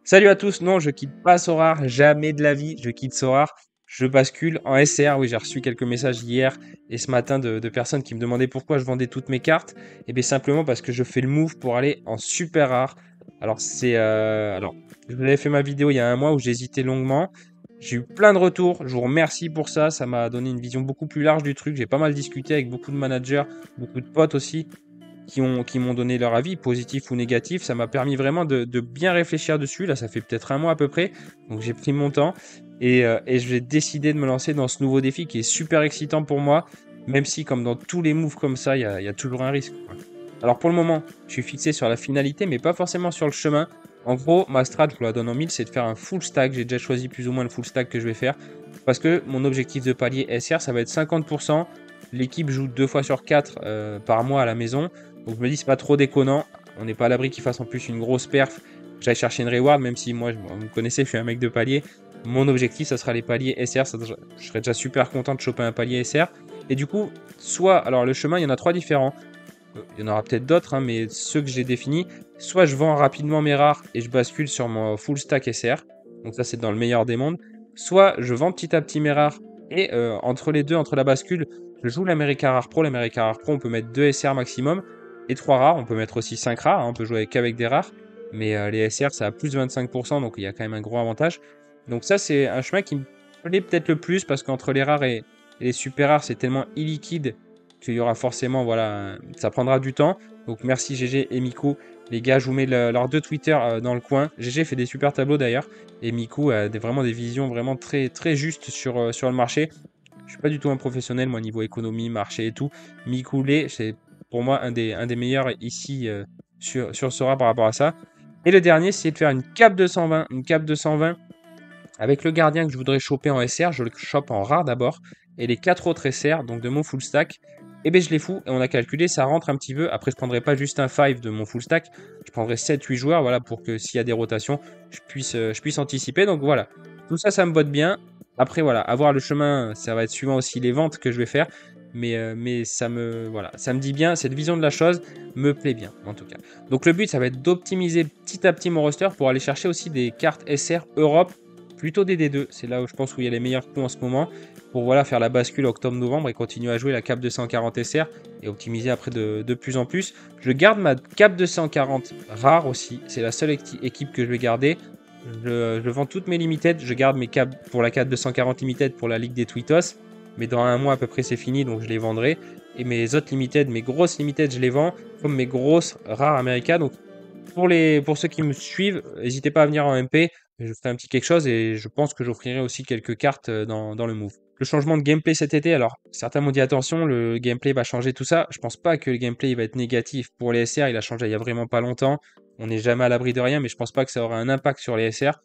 Salut à tous, non, je quitte pas Sorare, jamais de la vie, je quitte Sorare. Je bascule en SR. Oui, j'ai reçu quelques messages hier et ce matin de personnes qui me demandaient pourquoi je vendais toutes mes cartes. Et bien simplement parce que je fais le move pour aller en super rare. Alors, je vous avais fait ma vidéo il y a un mois où j'hésitais longuement. J'ai eu plein de retours, je vous remercie pour ça, ça m'a donné une vision beaucoup plus large du truc. J'ai pas mal discuté avec beaucoup de managers, beaucoup de potes aussi qui m'ont donné leur avis, positif ou négatif. Ça m'a permis vraiment de bien réfléchir dessus. Là, ça fait peut-être un mois à peu près. Donc j'ai pris mon temps et je vais décider de me lancer dans ce nouveau défi qui est super excitant pour moi. Même si, comme dans tous les moves comme ça, il y a toujours un risque, quoi. Alors pour le moment, je suis fixé sur la finalité, mais pas forcément sur le chemin. En gros, ma strat, je vous la donne en mille, c'est de faire un full stack. J'ai déjà choisi plus ou moins le full stack que je vais faire. Parce que mon objectif de palier SR, ça va être 50%. L'équipe joue 2 fois sur 4 par mois à la maison. Donc je me dis, c'est pas trop déconnant. On n'est pas à l'abri qu'il fasse en plus une grosse perf. J'aille chercher une reward, même si moi, vous me connaissez, je suis un mec de palier. Mon objectif, ça sera les paliers SR. Je serais déjà super content de choper un palier SR. Et du coup, soit, alors le chemin, il y en a 3 différents. Il y en aura peut-être d'autres, hein, mais ceux que j'ai définis, soit je vends rapidement mes rares et je bascule sur mon full stack SR. Donc ça, c'est dans le meilleur des mondes. Soit je vends petit à petit mes rares et entre les deux, entre la bascule, je joue l'America Rare Pro. L'America Rare Pro, on peut mettre 2 SR maximum et 3 rares. On peut mettre aussi 5 rares, hein, on peut jouer qu'avec des rares. Mais les SR, ça a plus de 25%, donc il y a quand même un gros avantage. Donc ça, c'est un chemin qui me plaît peut-être le plus parce qu'entre les rares et les super rares, c'est tellement illiquide qu'il y aura forcément, voilà, ça prendra du temps. Donc merci GG et Miku. Les gars, je vous mets leurs deux Twitter dans le coin. GG fait des super tableaux d'ailleurs. Et Miku a vraiment des visions vraiment très, très justes sur le marché. Je suis pas du tout un professionnel, moi, niveau économie, marché et tout. Miku Lé, c'est pour moi un des meilleurs ici sur Sora par rapport à ça. Et le dernier, c'est de faire une cap 220. Une cap 220 avec le gardien que je voudrais choper en SR, je le chope en rare d'abord. Et les 4 autres SR, donc de mon full stack, eh bien je les fous. Et on a calculé, ça rentre un petit peu. Après, je ne prendrai pas juste un 5 de mon full stack. Je prendrai 7-8 joueurs, voilà, pour que s'il y a des rotations, je puisse anticiper. Donc voilà, tout ça, ça me botte bien. Après, voilà, avoir le chemin, ça va être suivant aussi les ventes que je vais faire. Mais voilà, ça me dit bien, cette vision de la chose me plaît bien, en tout cas. Donc le but, ça va être d'optimiser petit à petit mon roster pour aller chercher aussi des cartes SR Europe, plutôt des D2. C'est là où je pense où il y a les meilleurs coups en ce moment pour voilà, faire la bascule octobre-novembre et continuer à jouer la cap 240 SR et optimiser après de plus en plus. Je garde ma cap 240 rare aussi. C'est la seule équipe que je vais garder. Je vends toutes mes limited. Je garde mes caps pour la cap 240 limited pour la Ligue des Tweetos. Mais dans un mois à peu près, c'est fini, donc je les vendrai. Et mes autres limited, mes grosses limited, je les vends comme mes grosses rares America. Donc pour ceux qui me suivent, n'hésitez pas à venir en MP. Je ferai un petit quelque chose et je pense que j'offrirai aussi quelques cartes dans le move. Le changement de gameplay cet été, alors certains m'ont dit attention, le gameplay va changer tout ça. Je pense pas que le gameplay il va être négatif pour les SR. Il a changé il y a vraiment pas longtemps. On n'est jamais à l'abri de rien, mais je pense pas que ça aura un impact sur les SR.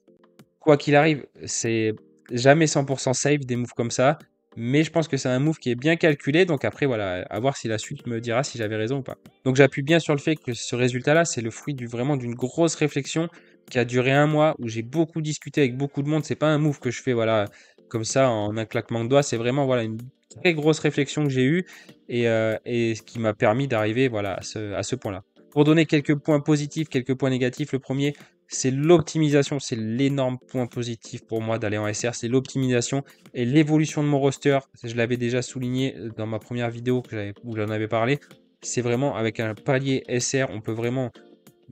Quoi qu'il arrive, c'est jamais 100% safe des moves comme ça. Mais je pense que c'est un move qui est bien calculé. Donc après, voilà, à voir si la suite me dira si j'avais raison ou pas. Donc j'appuie bien sur le fait que ce résultat-là, c'est le fruit vraiment d'une grosse réflexion qui a duré un mois, où j'ai beaucoup discuté avec beaucoup de monde. C'est pas un move que je fais voilà, comme ça en un claquement de doigts. C'est vraiment voilà, une très grosse réflexion que j'ai eue et ce qui m'a permis d'arriver voilà, à ce point-là. Pour donner quelques points positifs, quelques points négatifs, le premier, c'est l'optimisation. C'est l'énorme point positif pour moi d'aller en SR. C'est l'optimisation et l'évolution de mon roster. Je l'avais déjà souligné dans ma première vidéo où j'en avais parlé. C'est vraiment avec un palier SR, on peut vraiment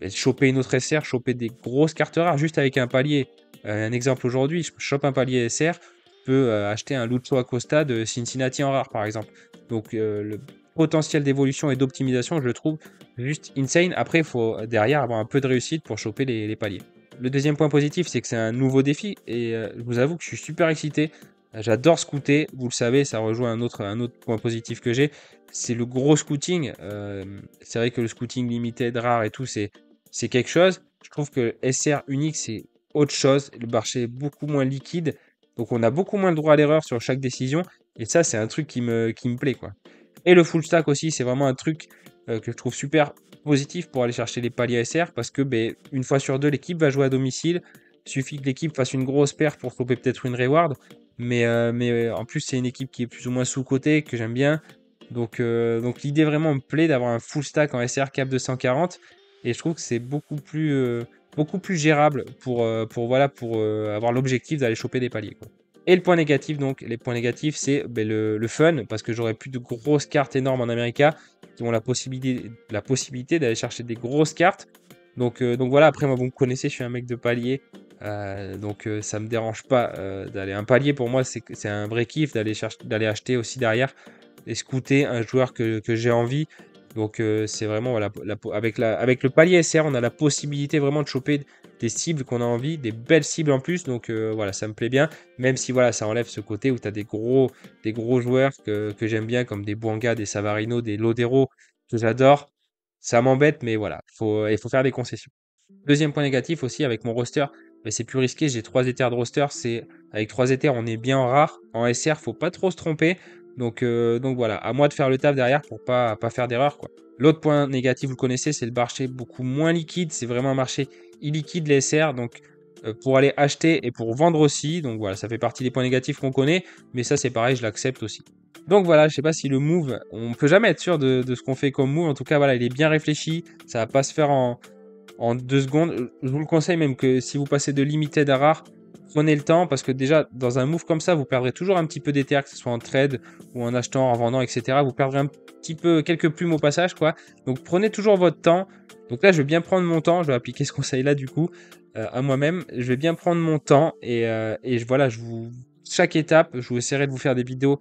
choper une autre SR, choper des grosses cartes rares juste avec un palier. Un exemple aujourd'hui, je chope un palier SR, je peux acheter un Lucho Acosta de Cincinnati en rare par exemple. Donc le potentiel d'évolution et d'optimisation, je le trouve juste insane. Après, il faut derrière avoir un peu de réussite pour choper les paliers. Le deuxième point positif, c'est que c'est un nouveau défi et je vous avoue que je suis super excité. J'adore scouter, vous le savez, ça rejoint un autre point positif que j'ai, c'est le gros scouting. C'est vrai que le scouting limited, rare et tout, c'est quelque chose. Je trouve que SR unique, c'est autre chose. Le marché est beaucoup moins liquide, donc on a beaucoup moins le droit à l'erreur sur chaque décision. Et ça, c'est un truc qui me plaît, quoi. Et le full stack aussi, c'est vraiment un truc que je trouve super positif pour aller chercher les paliers SR parce que une fois sur deux, l'équipe va jouer à domicile. Il suffit que l'équipe fasse une grosse paire pour choper peut-être une reward. Mais en plus, c'est une équipe qui est plus ou moins sous-cotée, que j'aime bien. Donc l'idée vraiment me plaît d'avoir un full stack en SR cap 240. Et je trouve que c'est beaucoup plus beaucoup plus gérable voilà, pour avoir l'objectif d'aller choper des paliers, quoi. Et le point négatif, donc, les points négatifs, c'est ben, le fun, parce que j'aurais plus de grosses cartes énormes en America qui ont la possibilité d'aller chercher des grosses cartes. Donc voilà, après, moi, vous me connaissez, je suis un mec de palier. Ça me dérange pas d'aller. Un palier, pour moi, c'est un vrai kiff d'aller acheter aussi derrière et scouter un joueur que j'ai envie. C'est vraiment, voilà, avec le palier SR, on a la possibilité vraiment de choper des cibles qu'on a envie, des belles cibles en plus. Voilà, ça me plaît bien. Même si voilà, ça enlève ce côté où tu as des gros joueurs que j'aime bien, comme des Bouanga, des Savarino, des Lodero, que j'adore. Ça m'embête, mais voilà, il faut faire des concessions. Deuxième point négatif aussi avec mon roster, bah, c'est plus risqué. J'ai 3 éthers de roster. Avec 3 éthers, on est bien en rare. En SR, faut pas trop se tromper. Donc voilà, à moi de faire le taf derrière pour pas faire d'erreur, quoi. L'autre point négatif, vous le connaissez, c'est le marché beaucoup moins liquide. C'est vraiment un marché illiquide, les SR. Pour aller acheter et pour vendre aussi. Donc voilà, ça fait partie des points négatifs qu'on connaît. Mais ça, c'est pareil, je l'accepte aussi. Donc voilà, je sais pas si le move, on peut jamais être sûr de ce qu'on fait comme move. En tout cas, voilà, il est bien réfléchi. Ça va pas se faire en 2 secondes. Je vous le conseille même que si vous passez de limited à rare, prenez le temps parce que déjà, dans un move comme ça, vous perdrez toujours un petit peu d'éther, que ce soit en trade ou en achetant, en vendant, etc. Vous perdrez un petit peu, quelques plumes au passage, quoi. Donc prenez toujours votre temps. Donc là, je vais bien prendre mon temps. Je vais appliquer ce conseil-là du coup à moi-même. Je vais bien prendre mon temps voilà, chaque étape, je vous essaierai de vous faire des vidéos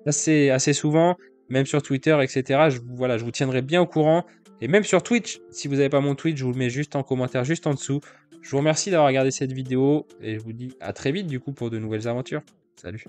assez souvent, même sur Twitter, etc. Voilà, je vous tiendrai bien au courant. Et même sur Twitch, si vous n'avez pas mon Twitch, je vous le mets juste en commentaire, juste en dessous. Je vous remercie d'avoir regardé cette vidéo et je vous dis à très vite du coup pour de nouvelles aventures. Salut.